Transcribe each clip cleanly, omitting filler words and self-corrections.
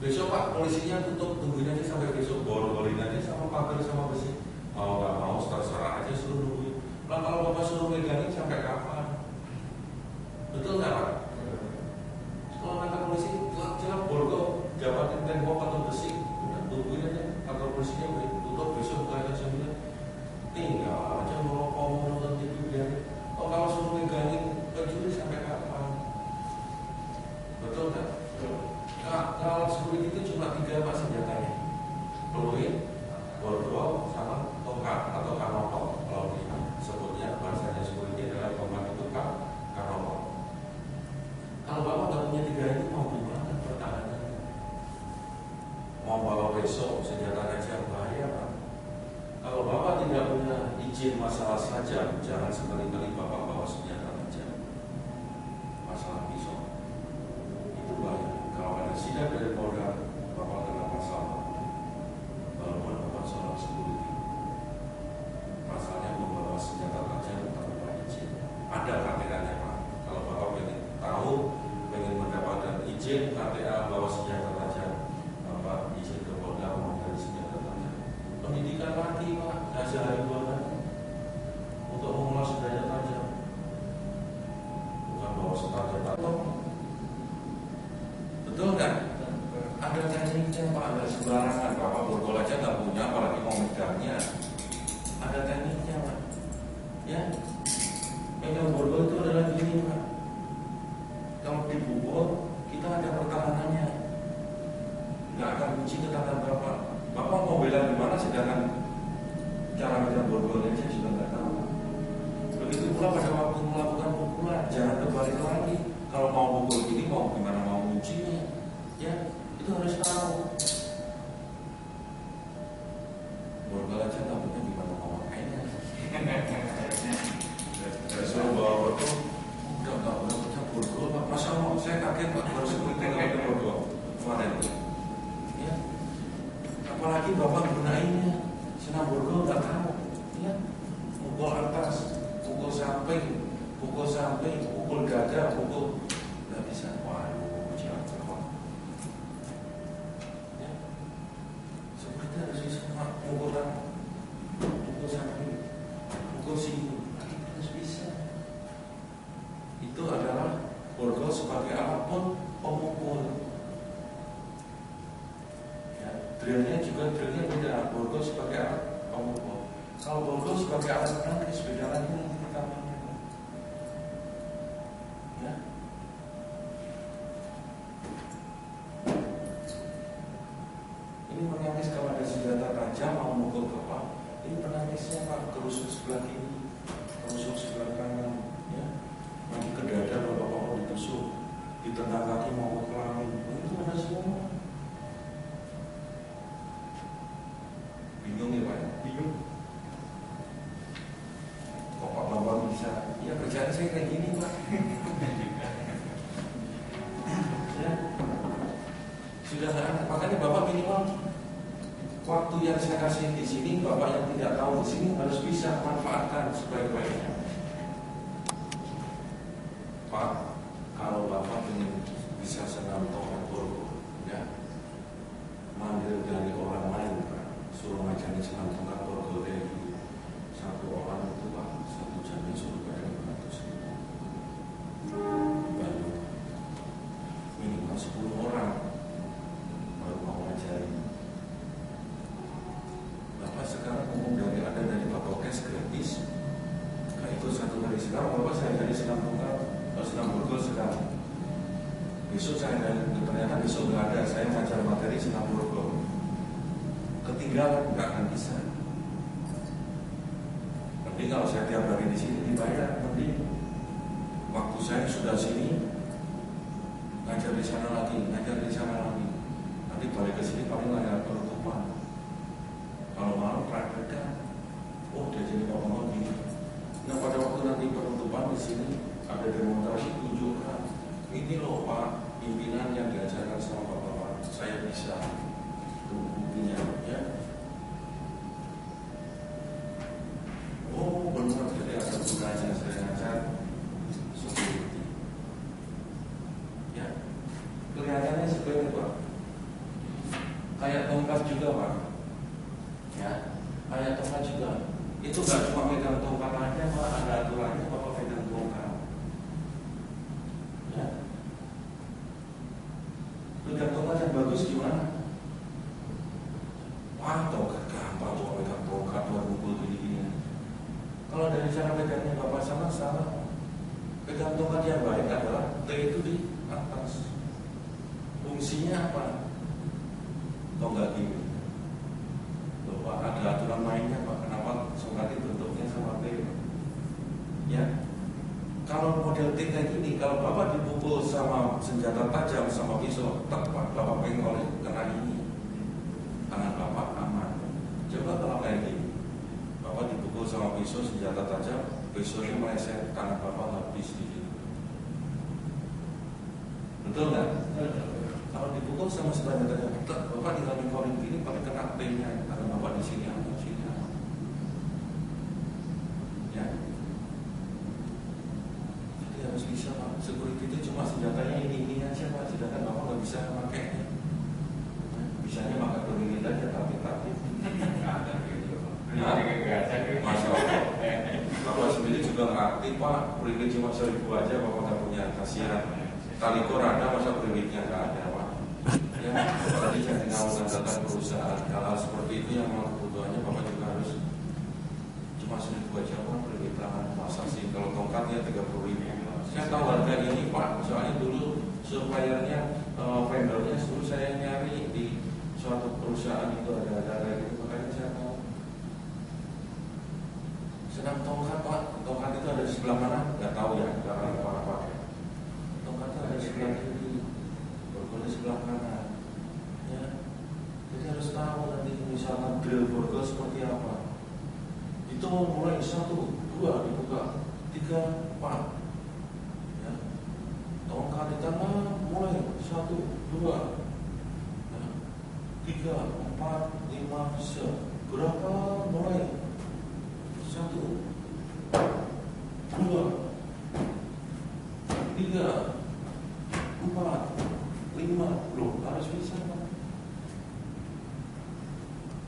Besok Pak, polisinya tutup, tungguin aja sampai besok, borgolin aja sama pagar sama besi. Mau nggak mau terserah aja, suruh nungguin. Nah kalau Bapak suruh megangin sampai kapan? Betul nggak Pak? Kalau kata polisi, jelas borgol, dapatin tembok atau besi, udah tungguin aja. Kantor polisinya udah tutup, besok buka jam 9. Tinggal aja mau nonton TV biarin. Oh kalau suruh megangin pencuri sampai kapan? Betul nggak? Nah, kalau security itu cuma 3 Pak senjatanya, peluit, borgol, sama tongkat atau kanopel. Kalau disebutnya bahasanya security adalah tongkat itu kanopel. Kalau Bapak nggak punya 3 itu mau gimana pertahanannya? Mau bawa besok senjata aja bahaya Pak. Kalau Bapak tidak punya izin masalah saja, jangan sekali-kali Bapak bawa senjata tajam. Masalah pisau itu bahaya. Kalau ada sidak dari Polda, Bapak kena masalah. Walaupun Bapak seorang security, masalahnya membawa senjata tajam tanpa izin. Ada KTA-nya Pak. Kalau Bapak pengen tahu, pengen mendapatkan izin KTA bawa senjata tajam, Bapak izin ke Polda mau dari senjata tajam. Pendidikan lagi Pak, nggak sehari 2 hari untuk mengolah senjata tajam, bukan bawa senjata tajam. Betul nggak? Ada tekniknya Pak, nggak sembarangan. Bapak borgol aja nggak punya, apalagi mau megangnya. Ada tekniknya Pak. Ya, megang borgol itu adalah gini Pak. Kalau dipukul, kita ada pertahanannya. Nggak akan kunci ke tangan Bapak. Bapak mau bela gimana sedangkan cara megang borgolnya saya sudah nggak tahu. Begitu pula pada waktu melakukan pukulan, jangan terbalik lagi. Kalau mau pukul ini, mau gimana mau kuncinya, ya itu harus tahu. Borgol aja nggak punya gimana mau makainya. Saya bawa itu udah nggak punya borgol Pak. Masa mau saya kaget Pak harus seperti nggak punya borgol kemarin. Ya, apalagi Bapak gunainnya senam borgol nggak tahu. Ya, pukul atas, pukul samping, pukul dada, pukul nggak bisa. Waduh, jangan terlalu. Ya, seperti harus bisa pukulan, pukul samping, pukul sini, harus bisa. Itu adalah borgol sebagai alat pemukul. Ya, drillnya beda. Borgol sebagai alat pemukul. Kalau borgol sebagai alat penangkis beda lagi nanti pertamanya. Ya. Ini menangkis kalau ada senjata tajam mau mukul Bapak. Ini penangisnya Pak, kerusuk sebelah kiri, kerusuk sebelah kanan, ya. Nanti ke dada Bapak mau ditusuk, ditendang kaki mau ke kelamin. Itu ada semua. Bingung ya Pak? Bingung. Kok Pak Bambang bisa? Ya kerjaan saya kayak gini Pak. Ya. Sudah ada. Makanya Bapak minimal waktu yang saya kasih di sini, Bapak yang tidak tahu di sini harus bisa manfaatkan sebaik-baiknya. Pak, kalau Bapak ingin bisa senam tongkat borgol, ya, manggil dari orang lain Pak, suruh ngajarin senam tongkat borgol dari satu orang itu Pak, 1 jamnya suruh bayar 500.000. Baru minimal 10 orang baru mau ngajarin. Bapak sekarang umum ada dari Bapak Kes gratis. Nah itu 1 hari sekarang Bapak saya dari senam tongkat, senam borgol sekarang. Besok saya ternyata besok nggak ada, saya ngajar materi senam borgol. Ketinggalan nggak akan bisa. Mending kalau saya tiap hari di sini dibayar, mending waktu saya sudah sini ngajar di sana lagi, nanti balik ke sini paling layar penutupan. Kalau malam praktekkan, oh dia jadi ngomong gini. Nah pada waktu nanti penutupan di sini ada demonstrasi, tunjukkan ini loh Pak pimpinan yang diajarkan sama Bapak, saya bisa buktinya ya. Oh benar, jadi ada gunanya saya ngajar security. Ya, kelihatannya seperti Pak. kayak tongkat juga Pak. Ya, kayak tongkat juga. Itu nggak cuma pegang tongkat aja Pak, ada aturannya Bapak pegang tongkat. Ya. Pegang tongkat yang bagus gimana? Wah, tongkat gampang cuma pegang tongkat buat mukul gini-gini. Kalau dari cara pegangnya Bapak salah. Pegang tongkat yang baik adalah T itu di atas. Fungsinya apa? Tongkat gini. Bapak ada aturan mainnya Pak. Kenapa tongkat itu bentuknya sama T? Ya. Kalau model T kayak gini, kalau Bapak dipukul sama senjata tajam sama pisau, tepat Bapak pengen oleh kena ini, tangan Bapak aman. Coba kalau kayak gini, Bapak dipukul sama pisau senjata tajam, pisaunya meleset, tangan Bapak habis di situ. Betul nggak? Kalau dipukul sama senjata tajam, Bapak tinggal mengkorin gini, pakai kena T-nya, tangan Bapak di sini aman, sini aman. Ya. Harus bisa Pak, security itu cuma senjatanya ini aja Pak, sedangkan Bapak nggak bisa memakainya. Bisanya makan beringin aja tapi ada gitu. Masya Allah. Bapak sendiri juga ngerti Pak, beringin cuma 1.000 aja Bapak nggak punya, kasihan. Talikor ada, masa beringitnya nggak ada Pak. Ya, jadi jangan ngawal-ngawalkan perusahaan. Hal seperti itu yang memang kebutuhannya Bapak juga harus cuma 1.000 aja Pak, beringitan. Masa sih kalau tongkatnya 30.000. Saya tahu harga ini Pak, soalnya dulu suppliernya, vendornya suruh saya nyari di suatu perusahaan itu ada harga gitu, makanya saya tahu. Sedang tongkat Pak, tongkat itu ada di sebelah mana? Gak tahu ya, karena Bapak pakai. Tongkat itu ada di sebelah kiri, borgol di sebelah kanan. Ya, jadi harus tahu nanti misalnya drill borgol seperti apa. Itu mulai 1, 2 dibuka, 3, 4. Tongkat di tangan mulai 1, 2, 3, 4, 5, 6. Berapa mulai? 1, 2, 3, 4, 5. Loh, harus bisa Pak.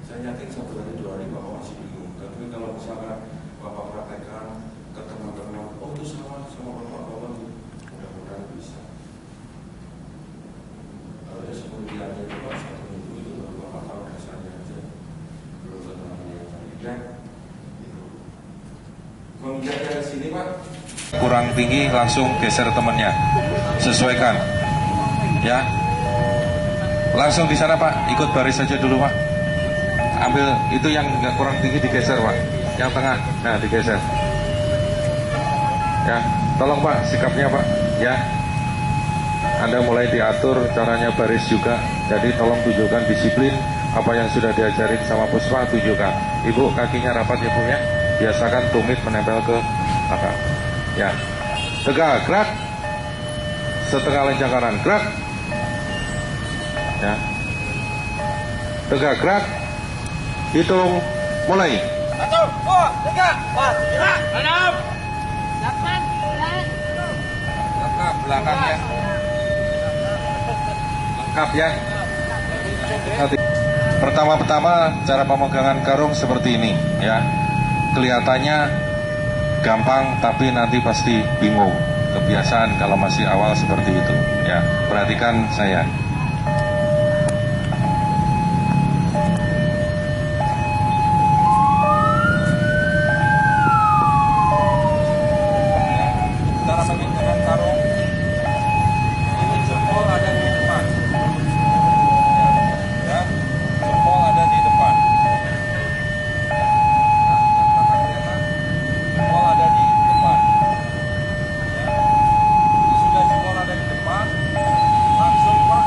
Saya yakin 1 hari 2 hari Bapak masih bingung. Tapi kalau misalkan Bapak praktekkan ke teman-teman, oh itu sama Bapak mudah-mudahan bisa. Kalau ada semudiannya itu Pak, 1 minggu itu baru Bapak tahu dasarnya aja. Belum tenang yang ya. Menginjak dari sini Pak, kurang tinggi langsung geser temennya, sesuaikan. Ya, langsung di sana Pak, ikut baris saja dulu Pak. Ambil itu yang nggak kurang tinggi digeser Pak, yang tengah, nah digeser. Ya, tolong Pak sikapnya Pak. Ya, Anda mulai diatur caranya baris juga. Jadi tolong tunjukkan disiplin apa yang sudah diajarin sama Puspa, tunjukkan. Ibu kakinya rapat ya Bu ya. Biasakan tumit menempel ke belakang. Ya, tegak, gerak. Setengah lencang kanan, gerak. Ya, tegak, gerak. Hitung, mulai. 1, 2, 3, 4, 5, 6. Lengkap belakangnya. Lengkap ya. Pertama-tama cara pemegangan karung seperti ini ya. Kelihatannya gampang tapi nanti pasti bingung. Kebiasaan kalau masih awal seperti itu ya. Perhatikan saya. Cara pemegangan karung, ini jempol ada di depan ya, jempol ada di depan ya, jempol ada di depan ya. Sudah jempol ada di depan, langsung Pak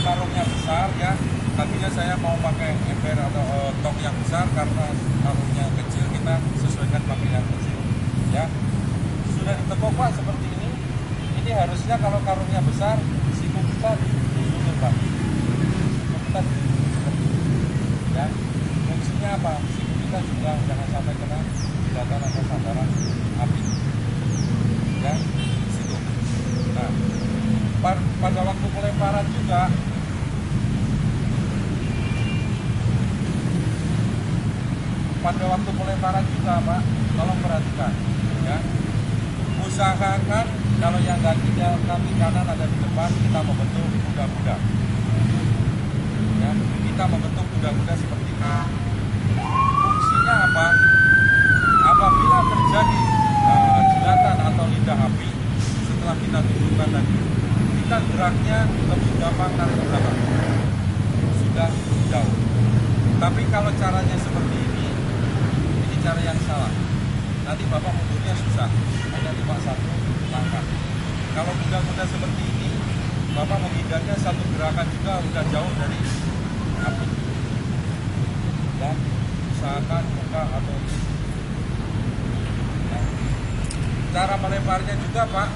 karungnya besar ya, tadinya saya mau pakai ember atau tong yang besar, karena karungnya kecil kita sesuaikan pakai yang kecil ya. Sudah ditekuk Pak seperti ini harusnya kalau karungnya besar siku kita ditutup Pak, siku kita ditutup seperti ini ya. Fungsinya apa? Siku kita juga jangan sampai kena jembatan atau sandaran api ya, situ. Nah, pada waktu pelemparan juga Pak, tolong perhatikan ya, usahakan kalau yang kaki kanan ada di depan, kita membentuk kuda-kuda ya, kita membentuk kuda-kuda seperti ini. Fungsinya apa? Apabila terjadi jembatan atau lidah api, setelah kita tunjukkan tadi, kita geraknya lebih gampang tarik ke belakang, sudah jauh. Tapi kalau caranya seperti ini cara yang salah. Nanti Bapak mundurnya susah, hanya cuma satu langkah. Kalau kuda-kuda seperti ini, Bapak menghindarnya satu gerakan juga udah jauh dari api. Dan usahakan muka atau ya. Cara melemparnya juga Pak,